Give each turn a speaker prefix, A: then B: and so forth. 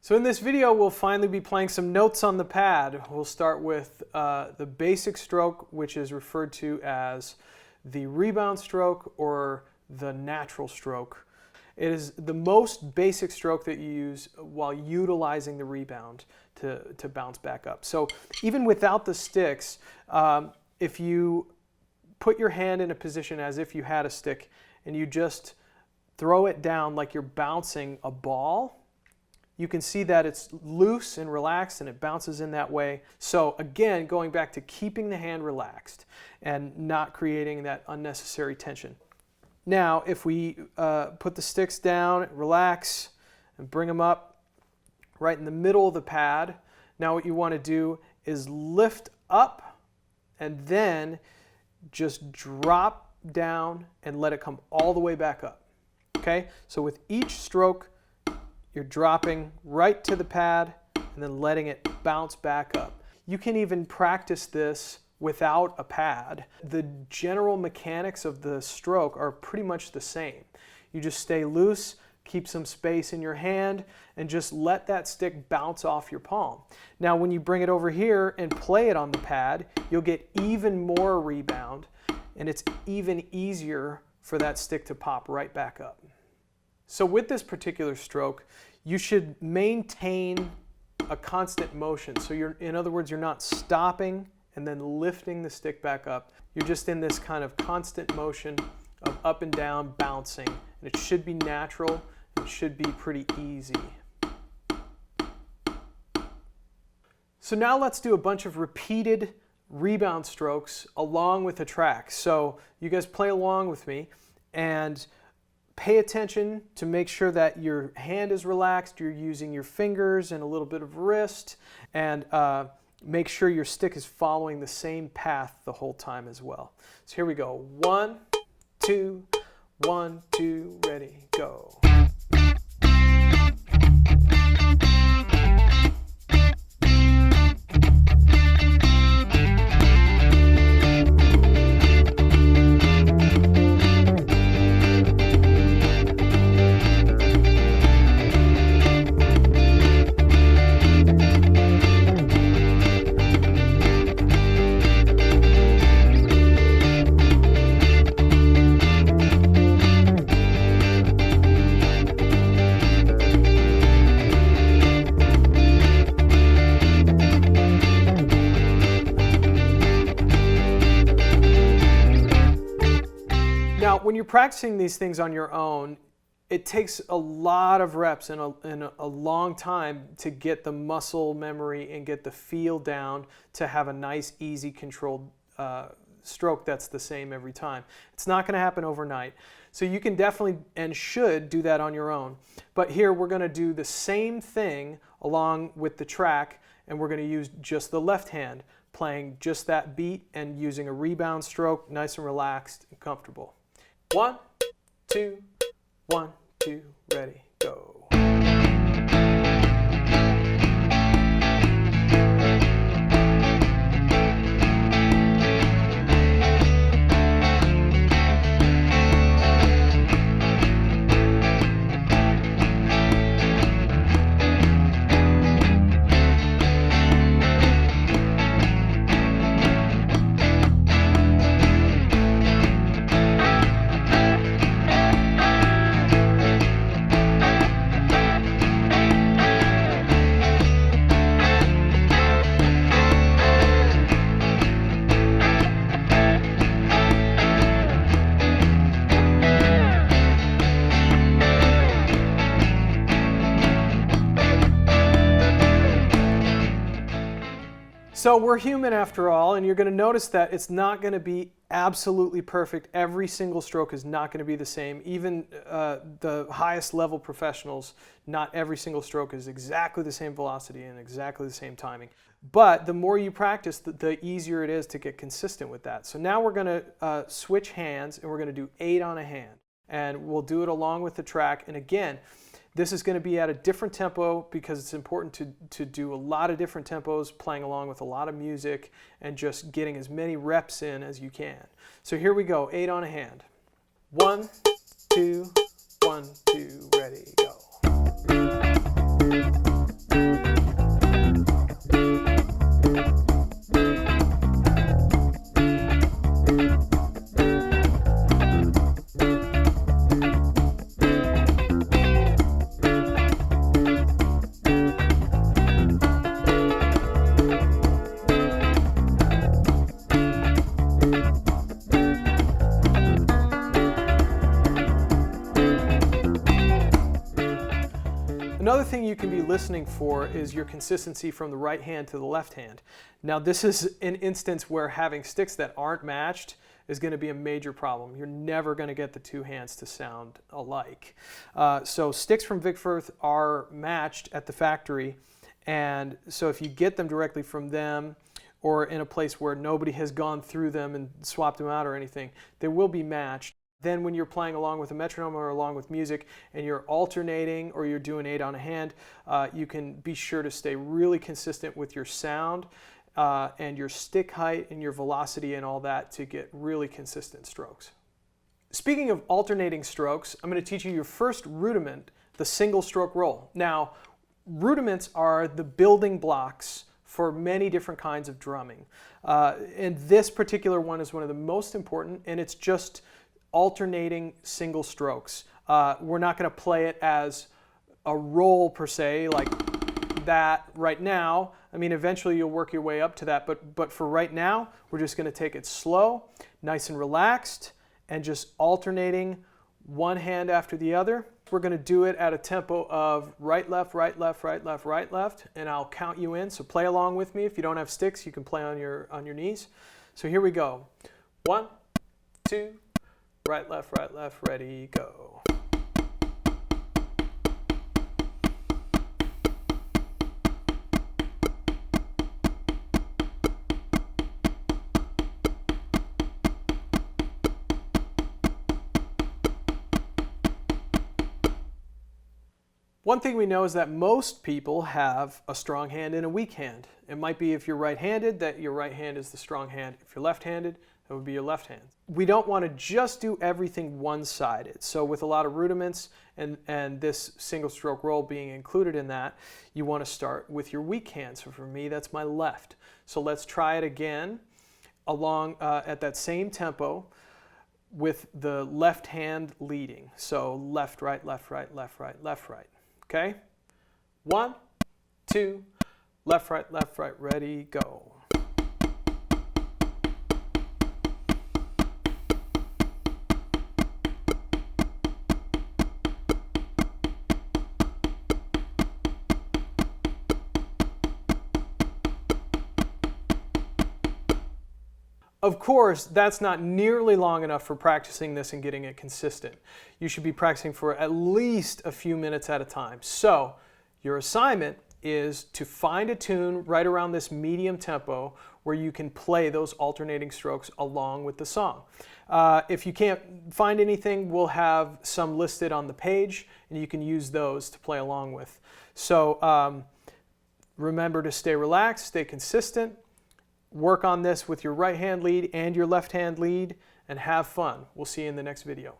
A: So in this video, we'll finally be playing some notes on the pad. We'll start with the basic stroke, which is referred to as the rebound stroke or the natural stroke. It is the most basic stroke that you use while utilizing the rebound to bounce back up. So even without the sticks, if you put your hand in a position as if you had a stick and you just throw it down like you're bouncing a ball, you can see that it's loose and relaxed and it bounces in that way. So again, going back to keeping the hand relaxed and not creating that unnecessary tension. Now, if we put the sticks down, relax, and bring them up right in the middle of the pad, now what you want to do is lift up and then just drop down and let it come all the way back up. Okay? So with each stroke, you're dropping right to the pad and then letting it bounce back up. You can even practice this without a pad. The general mechanics of the stroke are pretty much the same. You just stay loose, keep some space in your hand, and just let that stick bounce off your palm. Now when you bring it over here and play it on the pad, you'll get even more rebound, and it's even easier for that stick to pop right back up. So with this particular stroke, you should maintain a constant motion. So in other words, you're not stopping and then lifting the stick back up. You're just in this kind of constant motion of up and down bouncing. And it should be natural. It should be pretty easy. So now let's do a bunch of repeated rebound strokes along with the track. So you guys play along with me and pay attention to make sure that your hand is relaxed, you're using your fingers and a little bit of wrist, and make sure your stick is following the same path the whole time as well. So here we go. 1, 2, 1, 2, ready, go. Now, when you're practicing these things on your own, it takes a lot of reps and a long time to get the muscle memory and get the feel down to have a nice, easy, controlled stroke that's the same every time. It's not going to happen overnight. So you can definitely and should do that on your own. But here we're going to do the same thing along with the track, and we're going to use just the left hand, playing just that beat and using a rebound stroke, nice and relaxed and comfortable. 1, 2, 1, 2, ready, go. So we're human after all, and you're going to notice that it's not going to be absolutely perfect. Every single stroke is not going to be the same. Even the highest level professionals, not every single stroke is exactly the same velocity and exactly the same timing. But the more you practice, the easier it is to get consistent with that. So now we're going to switch hands, and we're going to do 8 on a hand. And we'll do it along with the track. And again, this is going to be at a different tempo because it's important to do a lot of different tempos, playing along with a lot of music and just getting as many reps in as you can. So here we go, 8 on a hand. 1, 2, 1, 2, ready, go. Another thing you can be listening for is your consistency from the right hand to the left hand. Now this is an instance where having sticks that aren't matched is going to be a major problem. You're never going to get the two hands to sound alike. So sticks from Vic Firth are matched at the factory, and so if you get them directly from them or in a place where nobody has gone through them and swapped them out or anything, they will be matched. Then when you're playing along with a metronome or along with music and you're alternating or you're doing 8 on a hand, you can be sure to stay really consistent with your sound and your stick height and your velocity and all that to get really consistent strokes. Speaking of alternating strokes, I'm going to teach you your first rudiment, the single stroke roll. Now, rudiments are the building blocks for many different kinds of drumming. And this particular one is one of the most important, and it's just alternating single strokes. We're not going to play it as a roll per se, like that right now. I mean, eventually you'll work your way up to that, but for right now, we're just going to take it slow, nice and relaxed, and just alternating one hand after the other. We're going to do it at a tempo of right, left, right, left, right, left, right, left, and I'll count you in. So play along with me. If you don't have sticks, you can play on your knees. So here we go. 1, 2, right, left, ready, go. One thing we know is that most people have a strong hand and a weak hand. It might be if you're right-handed that your right hand is the strong hand. If you're left-handed, that would be your left hand. We don't want to just do everything one-sided. So with a lot of rudiments and this single stroke roll being included in that, you want to start with your weak hand. So for me, that's my left. So let's try it again along at that same tempo with the left hand leading. So left, right, left, right, left, right, left, right. Okay? 1, 2, left, right, ready, go. Of course, that's not nearly long enough for practicing this and getting it consistent. You should be practicing for at least a few minutes at a time. So, your assignment is to find a tune right around this medium tempo where you can play those alternating strokes along with the song. If you can't find anything, we'll have some listed on the page and you can use those to play along with. So, remember to stay relaxed, stay consistent. Work on this with your right hand lead and your left hand lead and have fun. We'll see you in the next video.